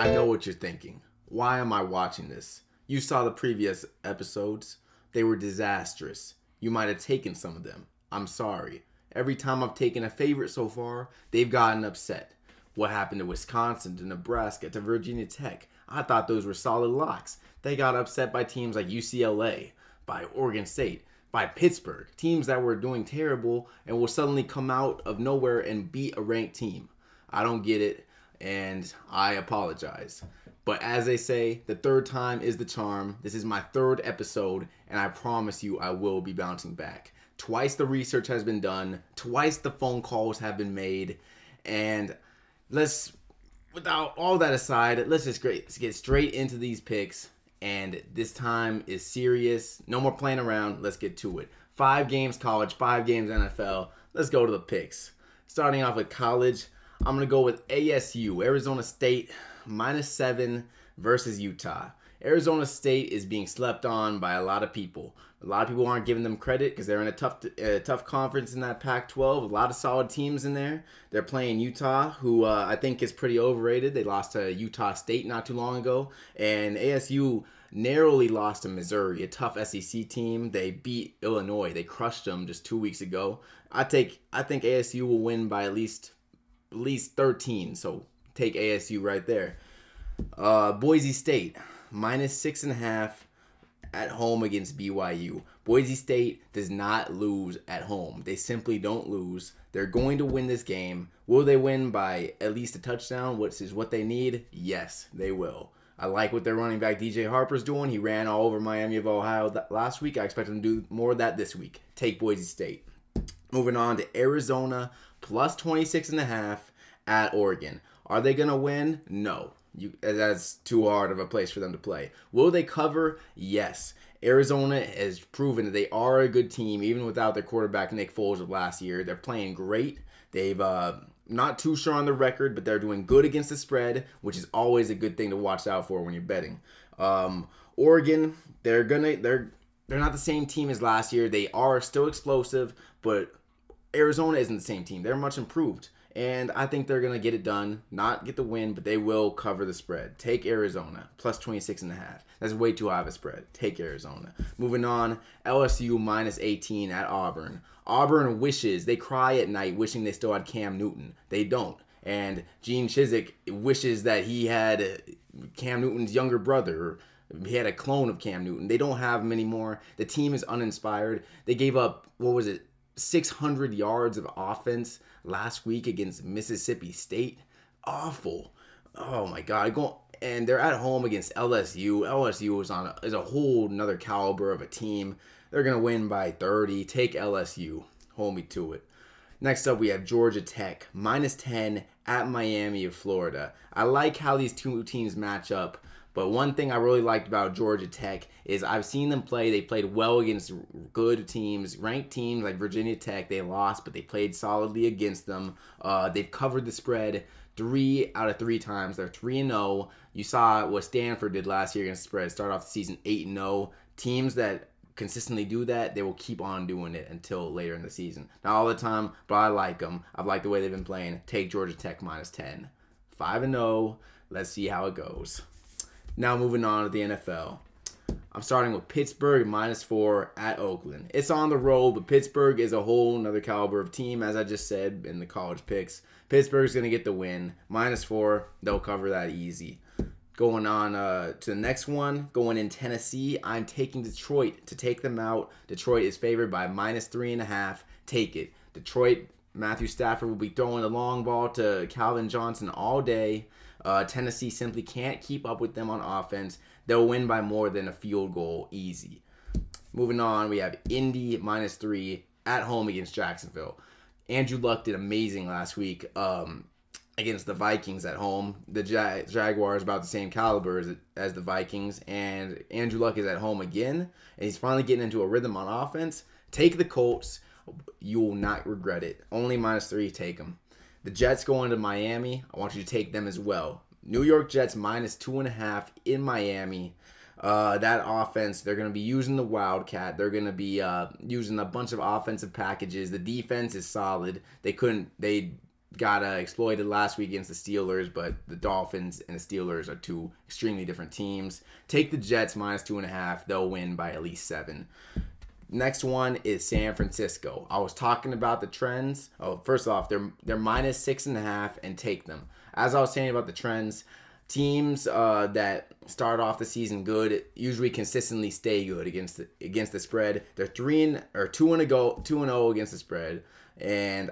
I know what you're thinking. Why am I watching this? You saw the previous episodes. They were disastrous. You might have taken some of them. I'm sorry. Every time I've taken a favorite so far, they've gotten upset. What happened to Wisconsin, to Nebraska, to Virginia Tech? I thought those were solid locks. They got upset by teams like UCLA, by Oregon State, by Pittsburgh. Teams that were doing terrible and will suddenly come out of nowhere and beat a ranked team. I don't get it, and I apologize. But as they say, the third time is the charm. This is my third episode, and I promise you I will be bouncing back. Twice the research has been done. Twice the phone calls have been made. And without all that aside, let's get straight into these picks. And this time is serious. No more playing around. Let's get to it. 5 games college, 5 games NFL. Let's go to the picks. Starting off with college, I'm going to go with ASU, Arizona State, -7 versus Utah. Arizona State is being slept on by a lot of people. A lot of people aren't giving them credit because they're in a tough conference in that Pac-12. A lot of solid teams in there. They're playing Utah, who I think is pretty overrated. They lost to Utah State not too long ago. And ASU narrowly lost to Missouri, a tough SEC team. They beat Illinois. They crushed them just 2 weeks ago. I think ASU will win by at least 13. So take ASU right there. Boise State, -6.5 at home against BYU. Boise State does not lose at home. They simply don't lose. They're going to win this game. Will they win by at least a touchdown, which is what they need? Yes, they will. I like what their running back DJ Harper's doing. He ran all over Miami of Ohio last week. I expect him to do more of that this week. Take Boise State. Moving on to Arizona, +26.5 at Oregon. Are they going to win? No. That's too hard of a place for them to play. Will they cover? Yes. Arizona has proven that they are a good team, even without their quarterback Nick Foles of last year. They're playing great. They've not too sure on the record, but they're doing good against the spread, which is always a good thing to watch out for when you're betting. Oregon, they're not the same team as last year. They are still explosive, but Arizona isn't the same team. They're much improved. And I think they're going to get it done. Not get the win, but they will cover the spread. Take Arizona, +26.5. That's way too high of a spread. Take Arizona. Moving on, LSU -18 at Auburn. Auburn they cry at night wishing they still had Cam Newton. They don't. And Gene Chizik wishes that he had Cam Newton's younger brother. He had a clone of Cam Newton. They don't have him anymore. The team is uninspired. They gave up, 600 yards of offense last week against Mississippi State. Awful. Oh my God. And they're at home against LSU. LSU is a whole nother caliber of a team. They're going to win by 30. Take LSU. Hold me to it. Next up, we have Georgia Tech, -10 at Miami of Florida. I like how these two teams match up. But one thing I really liked about Georgia Tech is I've seen them play. They played well against good teams, ranked teams like Virginia Tech. They lost, but they played solidly against them. They've covered the spread 3 out of 3 times. They're 3-0. You saw what Stanford did last year against the spread. Start off the season 8-0. Teams that consistently do that, they will keep on doing it until later in the season. Not all the time, but I like them. I've liked the way they've been playing. Take Georgia Tech -10. 5-0. Let's see how it goes. Now moving on to the NFL. I'm starting with Pittsburgh -4 at Oakland. It's on the road, but Pittsburgh is a whole nother caliber of team, as I just said in the college picks. Pittsburgh's going to get the win. -4, they'll cover that easy. Going on to the next one, going in Tennessee, I'm taking Detroit to take them out. Detroit is favored by -3.5. Take it. Detroit, Matthew Stafford will be throwing the long ball to Calvin Johnson all day. Tennessee simply can't keep up with them on offense. They'll win by more than a field goal easy. Moving on, we have Indy -3 at home against Jacksonville. Andrew Luck did amazing last week against the Vikings at home. The Jaguars about the same caliber as the Vikings, and Andrew Luck is at home again, and he's finally getting into a rhythm on offense. Take the Colts. You will not regret it. Only -3, take them. The Jets going to Miami. I want you to take them as well. New York Jets -2.5 in Miami. That offense, they're going to be using the Wildcat. They're going to be using a bunch of offensive packages. The defense is solid. They got exploited last week against the Steelers, but the Dolphins and the Steelers are two extremely different teams. Take the Jets -2.5. They'll win by at least 7. Next one is San Francisco. I was talking about the trends. Oh, first off, they're -6.5 and take them. As I was saying about the trends, teams that start off the season good usually consistently stay good against the spread. They're 2-0 against the spread, and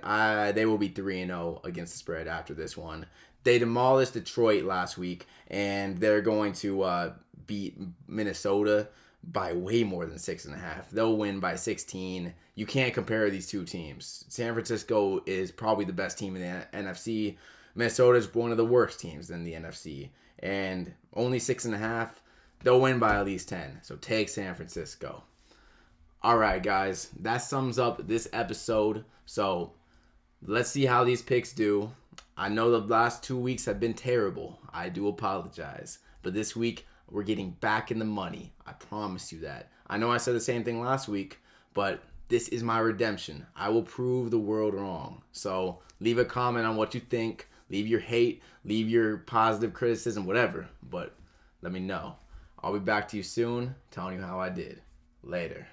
they will be 3-0 against the spread after this one. They demolished Detroit last week, and they're going to beat Minnesota by way more than 6.5. They'll win by 16. You can't compare these two teams. San Francisco is probably the best team in the NFC. Minnesota is one of the worst teams in the NFC. And only 6.5. They'll win by at least 10. So take San Francisco. All right, guys. That sums up this episode. So let's see how these picks do. I know the last 2 weeks have been terrible. I do apologize. But this week, we're getting back in the money. I promise you that. I know I said the same thing last week, but this is my redemption. I will prove the world wrong. So leave a comment on what you think. Leave your hate. Leave your positive criticism, whatever. But let me know. I'll be back to you soon, telling you how I did. Later.